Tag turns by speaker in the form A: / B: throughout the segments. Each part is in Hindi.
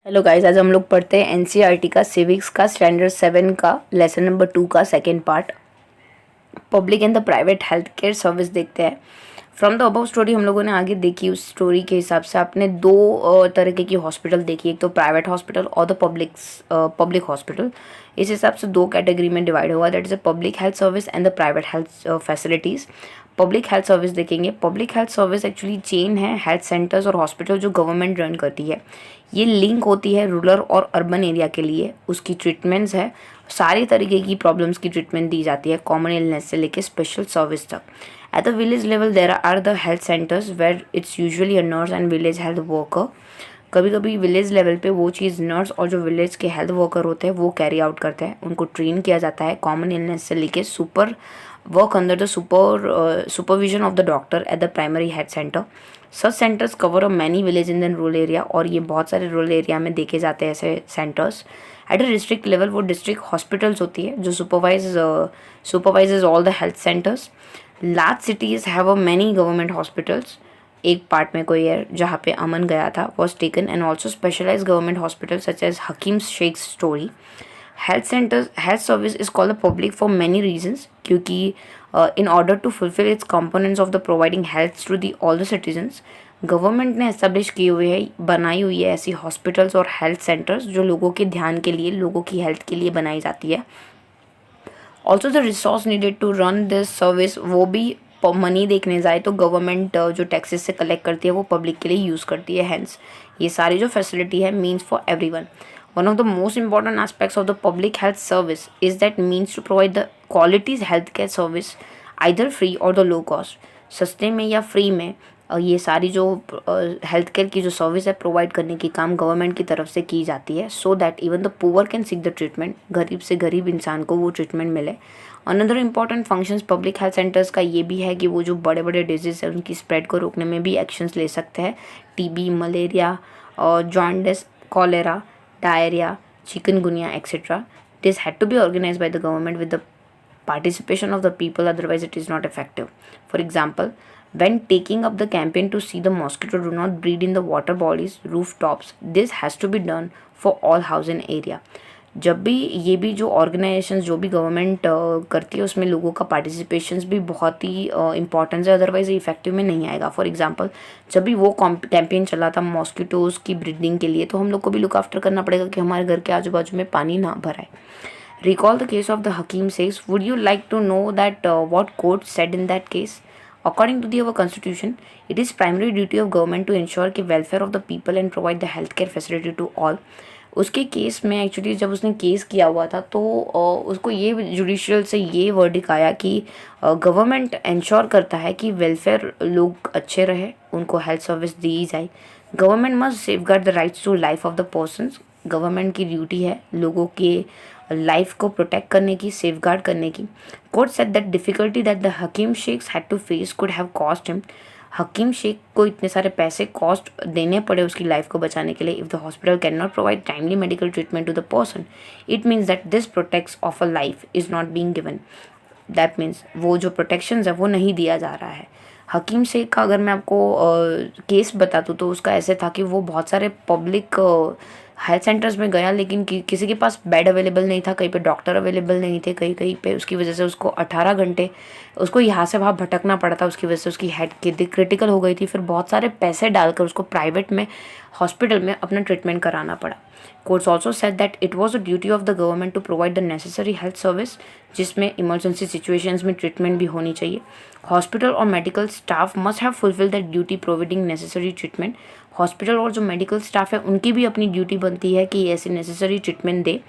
A: हेलो गाइस, आज हम लोग पढ़ते हैं एनसीईआरटी का सिविक्स का स्टैंडर्ड 7 का लेसन नंबर 2 का second part public and the private health care service देखते हैं। फ्रॉम द अबव स्टोरी हम लोगों ने आगे देखी, उस स्टोरी के हिसाब से आपने दो तरीके की हॉस्पिटल देखी, एक तो प्राइवेट हॉस्पिटल और द पब्लिक हॉस्पिटल। इस हिसाब से दो कैटेगरी में डिवाइड हुआ, that is a public health service and the private health facilities. Public health service देखेंगे। Public health service actually chain है हेल्थ सेंटर्स और हॉस्पिटल जो गवर्नमेंट रन करती है। ये लिंक होती है रूरल और अर्बन एरिया के लिए। उसकी ट्रीटमेंट्स है, सारी तरीके की प्रॉब्लम्स की ट्रीटमेंट दी जाती है, कॉमन इलनेस से लेके स्पेशल सर्विस तक। At the village level there are the health centres where it's usually a nurse and village health worker. कभी कभी विलेज लेवल पे वो चीज़ नर्स और जो विलेज के हेल्थ वर्कर होते हैं वो कैरी आउट करते हैं, उनको ट्रेन किया जाता है कॉमन इलनेस से लेके super work under the supervision of the doctor at the primary health centre. Such centres cover a many village in the rural area, और ये बहुत सारे रूरल एरिया में देखे जाते हैं ऐसे centres. At a district level वो डिस्ट्रिक्ट हॉस्पिटल्स होती है जो supervises all the health centres. Large cities have a many government hospitals. एक पार्ट में कोई है जहाँ पे अमन गया था was taken, and also specialise government hospital such as Hakim Sheikh story. Health service is called the public for many reasons, क्योंकि in order to fulfil its components of the providing health to the all the citizens, government ने एस्टेब्लिश किए हुए है, बनाई हुई है ऐसी हॉस्पिटल्स और हेल्थ सेंटर्स जो लोगों के ध्यान के लिए, लोगों की हेल्थ के लिए बनाई जाती है। Also the resource needed to run this service, वो भी मनी देखने जाए तो गवर्नमेंट जो टैक्सेस से कलेक्ट करती है वो पब्लिक के लिए यूज़ करती है। हैंस ये सारी जो फैसिलिटी है means for everyone. One of the most important aspects of the public health service is that means to provide the quality healthcare service either free or the low cost, सस्ते में या फ्री में ये सारी जो हेल्थ केयर की जो सर्विस है प्रोवाइड करने की काम गवर्नमेंट की तरफ से की जाती है, so that even the poor can seek the treatment, गरीब से गरीब इंसान को वो ट्रीटमेंट मिले। Another important functions public health centres का ये भी है कि वो जो बड़े बड़े डिजीज है उनकी स्प्रेड को रोकने में भी एक्शंस ले सकते हैं। टीबी, मलेरिया और jaundice, cholera, diarrhea, chikungunya, etc. This had to be organized by the government with the participation of the people, otherwise it is not effective. For example, when taking up the campaign to see the mosquito do not breed in the water bodies, rooftops, this has to be done for all housing area. जब भी ये भी जो ऑर्गेनाइजेशंस जो भी गवर्नमेंट करती है उसमें लोगों का पार्टिसिपेशंस भी बहुत ही इंपॉर्टेंस है, अदरवाइज इफेक्टिव में नहीं आएगा। फॉर एग्जांपल, जब भी वो कैंपेन चला था मॉस्किटोज़ की ब्रीडिंग के लिए, तो हम लोग को भी लुक आफ्टर करना पड़ेगा कि हमारे घर के आजू बाजू में पानी ना भराए। Recall the case of the Hakim says. Would you like to know that what court said in that case? According to our constitution, it is primary duty of government to ensure the welfare of the people and provide the healthcare facility to all. उसके केस में एक्चुअली जब उसने केस किया हुआ था तो उसको ये जुडिशियल से ये वर्डिक आया कि गवर्नमेंट इंश्योर करता है कि वेलफेयर लोग अच्छे रहे, उनको हेल्थ सर्विस दी जाए। Government must safeguard the rights to life of the persons. Government की ड्यूटी है लोगों के लाइफ को प्रोटेक्ट करने की, सेफगार्ड करने की। Court said that difficulty that the Hakim Sheikh's had to face could have cost him. Hakim Sheikh को इतने सारे पैसे कॉस्ट देने पड़े उसकी लाइफ को बचाने के लिए। If the hospital can not provide timely medical treatment to the person, it means that this protects of a life is not being given. That means वो जो प्रोटेक्शन है वो नहीं दिया जा रहा है। हकीम शेख का अगर मैं आपको केस बता दूँ तो उसका ऐसे था कि वो बहुत सारे पब्लिक हेल्थ सेंटर्स में गया, लेकिन किसी के पास बेड अवेलेबल नहीं था, कहीं पे डॉक्टर अवेलेबल नहीं थे, कहीं कहीं पे उसकी वजह से उसको 18 घंटे उसको यहाँ से वहाँ भटकना पड़ा था। उसकी वजह से उसकी हेल्थ क्रिटिकल हो गई थी, फिर बहुत सारे पैसे डालकर उसको प्राइवेट में हॉस्पिटल में अपना ट्रीटमेंट कराना पड़ा। Courts also said that it was the duty of the government to provide the necessary health service, जिसमें इमरजेंसी सिचुएशंस में ट्रीटमेंट भी होनी चाहिए। हॉस्पिटल और medical staff must have fulfil that duty providing necessary treatment. Hospital और जो मेडिकल स्टाफ है उनकी भी अपनी ड्यूटी बनती है कि ऐसी नेसेसरी ट्रीटमेंट दे।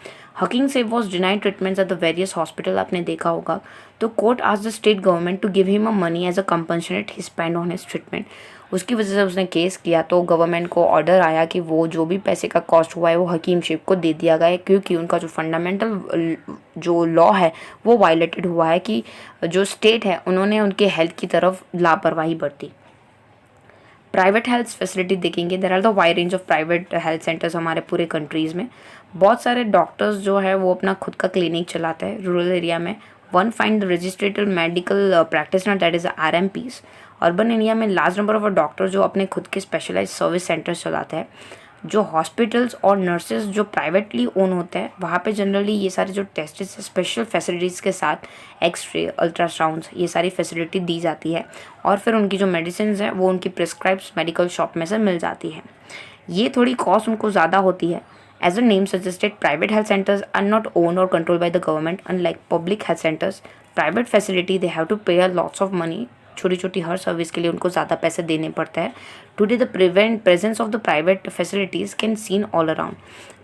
A: हकीम से was denied treatments at the various hospital, आपने देखा होगा। तो कोर्ट आज the state government to give him a money as a compensate he spend on his treatment. उसकी वजह से उसने केस किया तो गवर्नमेंट को ऑर्डर आया कि वो जो भी पैसे का कॉस्ट हुआ है वो हकीम शेख को दे दिया गया है, क्योंकि उनका जो फंडामेंटल जो लॉ है वो वायलेटेड हुआ है कि जो स्टेट है उन्होंने उनके हेल्थ की तरफ लापरवाही बरती। प्राइवेट हेल्थ फैसिलिटी देखेंगे, there are the wide range of private health centres हमारे पूरे कंट्रीज़ में। बहुत सारे डॉक्टर्स जो है वो अपना खुद का क्लिनिक चलाते हैं रूरल एरिया में। One find the registered medical practitioner, that is RMPs। Urban area में लार्ज नंबर ऑफ डॉक्टर जो अपने खुद के स्पेशलाइज सर्विस सेंटर्स चलाते हैं। जो हॉस्पिटल्स और नर्सेज जो प्राइवेटली ओन होते हैं वहाँ पे जनरली ये सारे जो टेस्ट स्पेशल फैसिलिटीज़ के साथ एक्सरे, अल्ट्रासाउंड्स, ये सारी फैसिलिटी दी जाती है और फिर उनकी जो मेडिसिन है वो उनकी प्रिस्क्राइब्ड मेडिकल शॉप में से मिल जाती है। ये थोड़ी कॉस्ट उनको ज़्यादा होती है। As the name suggested, private health centers are not owned or controlled by the government. Unlike public health centers, private facility they have to pay a lots of money. छोटी छोटी हर सर्विस के लिए उनको ज़्यादा पैसे देने पड़ते हैं। Today the presence of the private facilities can seen all around.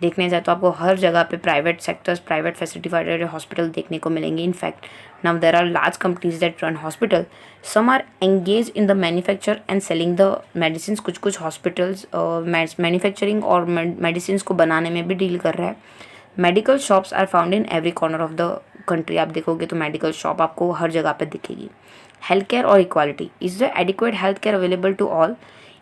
A: देखने जाए तो आपको हर जगह पे प्राइवेट सेक्टर्स, प्राइवेट फैसिलिटी वाले हॉस्पिटल देखने को मिलेंगे। In fact now there are large companies that run hospital, some are engage in the manufacture and selling the medicine. कुछ हॉस्पिटल्स मैन्युफैक्चरिंग और मेडिसिन को बनाने में भी डील कर रहा है। Medical shops are found in every corner of the country. आप देखोगे तो मेडिकल शॉप आपको हर जगह पे दिखेगी। हेल्थ केयर और equality, is the adequate health care available to all.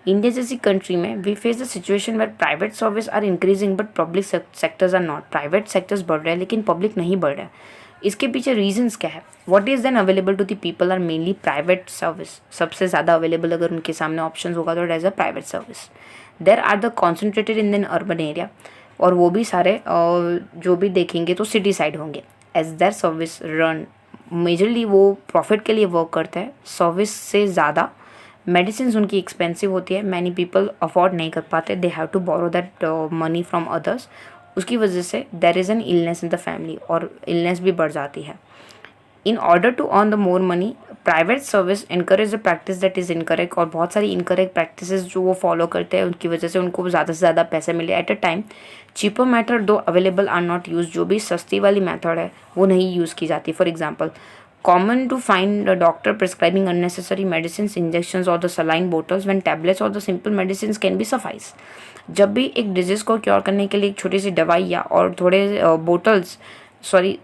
A: India जैसी कंट्री में we face the situation where private service are increasing but public sectors are not. Private sectors बढ़ रहे हैं लेकिन पब्लिक नहीं बढ़ रहा है। इसके पीछे रीजंस क्या है? What is then available to the people are mainly private service. सबसे ज़्यादा अवेलेबल अगर उनके सामने ऑप्शन होगा तो as a private service. There are the concentrated in then urban area, और वो भी सारे जो भी देखेंगे तो सिटी साइड होंगे। As their service run majorly वो प्रॉफिट के लिए वर्क करते हैं सर्विस से ज़्यादा। मेडिसिन उनकी एक्सपेंसिव होती है, मैनी पीपल अफोर्ड नहीं कर पाते, they have to borrow that money from others. उसकी वजह से there is an illness in the family और इलनेस भी बढ़ जाती है। In order to earn the more money private service encourage the practice that is incorrect, और बहुत सारी इनकरेक्ट प्रैक्टिस जो वो फॉलो करते हैं उनकी वजह से उनको ज़्यादा से ज़्यादा पैसे मिले at a time. Cheaper method दो अवेलेबल आर नॉट यूज, जो भी सस्ती वाली मैथड है वो नहीं यूज़ की जाती। For example common to find doctor prescribing unnecessary medicine, injections और the saline bottles when tablets और the simple medicine can be suffice. जब भी एक डिजीज़ को क्योर करने के लिए एक छोटी सी दवाई या और थोड़े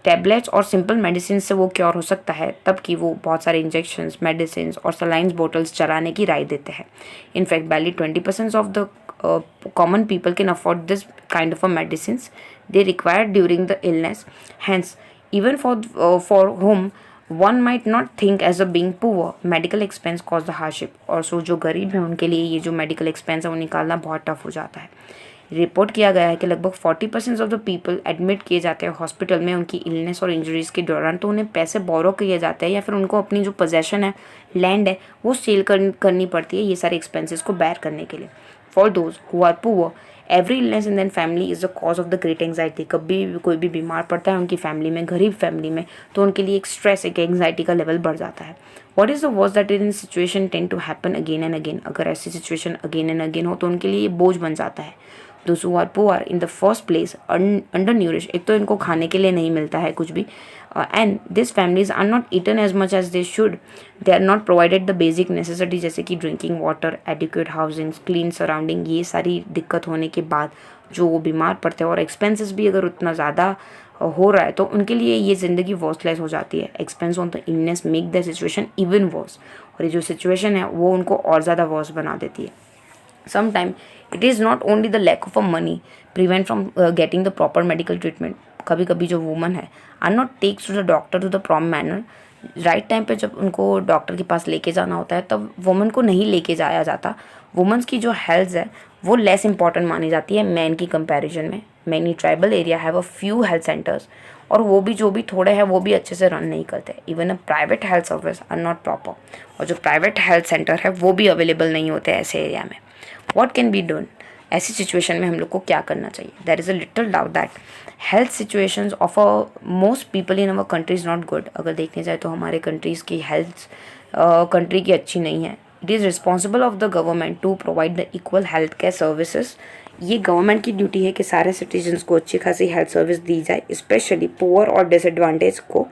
A: टैबलेट्स और सिंपल मेडिसिन से वो क्योर हो सकता है, तब कि वो बहुत सारे इंजेक्शंस, मेडिसिन और सलाइन्स बोटल्स चलाने की राय देते हैं। In fact barely 20% of the common people can afford this kind of a medicines they require during the illness. Hence, even for whom one might not think as a being poor, medical expense cause the hardship. और सो जो गरीब हैं उनके लिए ये जो मेडिकल एक्सपेंस है वो निकालना बहुत टफ हो जाता है। रिपोर्ट किया गया है कि लगभग 40% ऑफ द पीपल एडमिट किए जाते हैं हॉस्पिटल में उनकी इलनेस और इंजरीज के दौरान, तो उन्हें पैसे बोरो किए जाते हैं या फिर उनको अपनी जो पोजेशन है, लैंड है, वो सेल करनी पड़ती है ये सारे एक्सपेंसेस को बेयर करने के लिए। For those who are poor, every illness in then family is the cause of the great anxiety. कभी भी कोई भी बीमार पड़ता है उनकी फैमिली में, गरीब फैमिली में, तो उनके लिए एक स्ट्रेस, एक एंगजाइटी का लेवल बढ़ जाता है। What is the worst that in situation tend to happen again and again. अगर ऐसी सिचुएशन अगेन एंड अगेन हो तो उनके लिए ये बोझ बन जाता है। Those who are poor in the first place, undernourished, एक तो इनको खाने के लिए नहीं मिलता है कुछ भी, and these families are not eaten as much as they should. They are not provided the basic necessity जैसे कि drinking water, adequate housing, clean surrounding। ये सारी दिक्कत होने के बाद जो वो बीमार पड़ते हैं और एक्सपेंसेस भी अगर उतना ज़्यादा हो रहा है तो उनके लिए ये ज़िंदगी वर्सलेस हो जाती है। Expense on the illness make the situation even worse, और ये जो सिचुएशन है वो उनको और ज़्यादा वर्स बना देती है। Sometimes it is not only the lack of money prevent from getting the proper medical treatment. कभी कभी जो वुमन है are not takes to the doctor to the prompt manner. Right time पे जब उनको डॉक्टर के पास लेके जाना होता है तब वुमन को नहीं लेके जाया जाता। वुमेंस की जो हेल्थ है वो लेस इंपॉर्टेंट मानी जाती है मैन की कंपैरिजन में। Many tribal area have a few health centres, और वो भी जो भी थोड़े हैं वो भी अच्छे से रन नहीं करते। Even a private health service are not proper, और जो प्राइवेट हेल्थ सेंटर है वो भी अवेलेबल नहीं होते ऐसे एरिया में। What can be done? ऐसी सिचुएशन में हम लोग को क्या करना चाहिए? There is a little doubt that health situations of most people in our country is not good. अगर देखने जाए तो हमारे कंट्रीज़ की हेल्थ कंट्री की अच्छी नहीं है। It is responsible of the government to provide the equal health care services. ये गवर्नमेंट की ड्यूटी है कि सारे सिटीजन्स को अच्छी खासी हेल्थ सर्विस दी जाए, स्पेशली पुअर और डिसएडवांटेज को।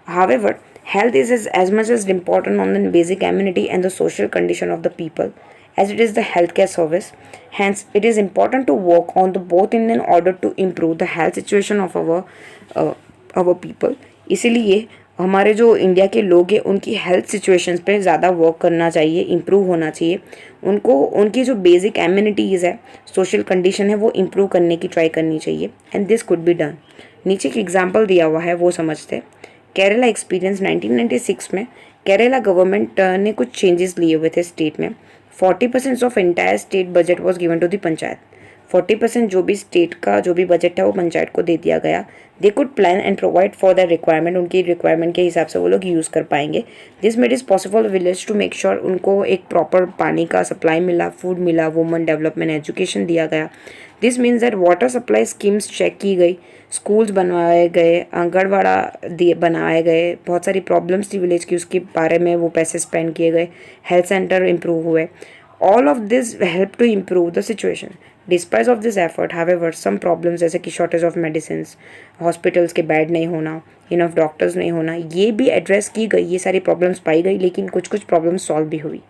A: However, health is as much as important on the basic amenity and the social condition of the people as it is the healthcare service. Hence, it is important to work on the both in order to improve the health situation of our people. इसीलिए हमारे जो इंडिया के लोग हैं उनकी हेल्थ सिचुएशंस पे ज़्यादा वर्क करना चाहिए, इम्प्रूव होना चाहिए। उनको उनकी जो बेसिक एम्यूनिटीज़ है, सोशल कंडीशन है, वो इम्प्रूव करने की ट्राई करनी चाहिए। And this could be done. नीचे एक एग्जाम्पल दिया हुआ है वो समझते हैं। केरला एक्सपीरियंस 1996 में केरला गवर्नमेंट ने कुछ चेंजेस लिए हुए थे स्टेट में। 40% of entire state budget was given to the panchayat. 40% जो भी स्टेट का जो भी बजट है वो पंचायत को दे दिया गया। They could plan and provide for the requirement, उनकी रिक्वायरमेंट के हिसाब से वो लोग यूज़ कर पाएंगे। This made is possible village to make sure उनको एक प्रॉपर पानी का सप्लाई मिला, फूड मिला, वुमन डेवलपमेंट एजुकेशन दिया गया। This means that water supply schemes check की गई, स्कूल्स बनवाए गए, आंगनवाड़ा दिए बनाए गए, बहुत सारी प्रॉब्लम्स थी विलेज की उसके बारे में वो पैसे स्पेंड किए गए, हेल्थ सेंटर इम्प्रूव हुए। All of this help to improve the situation. Despite of this effort however some problems जैसे कि शॉर्टेज ऑफ मेडिसिन, हॉस्पिटल्स के बेड नहीं होना, इनफ डॉक्टर्स नहीं होना, ये भी एड्रेस की गई, ये सारी प्रॉब्लम्स पाई गई, लेकिन कुछ कुछ प्रॉब्लम्स सॉल्व भी हुई।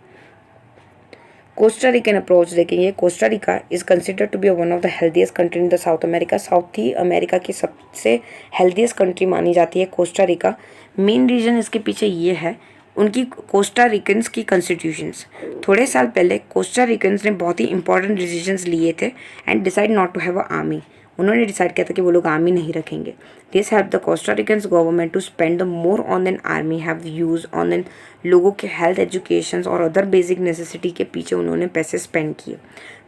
A: कोस्टा रिकन अप्रोच देखेंगे। Costa Rica is considered to be one of the healthiest country in the South America. South America की सबसे हेल्थीएस्ट कंट्री मानी जाती है कोस्टा रिका। मेन रीज़न इसके पीछे ये है उनकी कोस्टा रिकन्स की कॉन्स्टिट्यूशंस। थोड़े साल पहले कोस्टा रिकन्स ने बहुत ही इंपॉर्टेंट डिसीजंस लिए थे and decide not to have a army. उन्होंने डिसाइड किया था कि वो लोग आर्मी नहीं रखेंगे। This help the Costa Ricans government to spend the more on an army have use on an लोगों के हेल्थ एजुकेशन और अदर बेसिक नेसेसिटी के पीछे उन्होंने पैसे स्पेंड किए।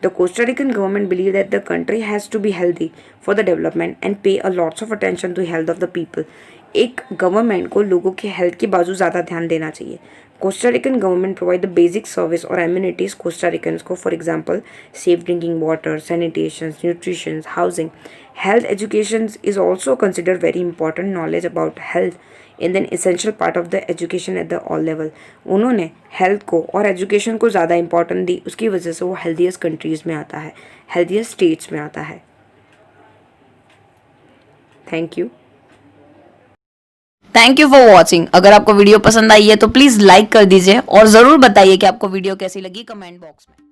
A: The Costa Rican government believe that the country has to be healthy for the development and pay a lots of attention to health of the people. एक गवर्नमेंट को लोगों के हेल्थ के बाजू ज़्यादा ध्यान देना चाहिए। Costa Rican government provide the basic service और एम्यूनिटीज़ कोस्टा रिकन्स को, for example safe drinking water, sanitation, nutrition, housing, health education is also considered very important. Knowledge about health in an essential part of the education at the all level. उन्होंने हेल्थ को और एजुकेशन को ज़्यादा इंपॉर्टेंट दी, उसकी वजह से वो हेल्थीएस्ट कंट्रीज़ में आता है, हेल्थीएस्ट स्टेट्स में आता है। Thank you for watching. अगर आपको वीडियो पसंद आई है तो प्लीज़ लाइक कर दीजिए और ज़रूर बताइए कि आपको वीडियो कैसी लगी कमेंट बॉक्स में।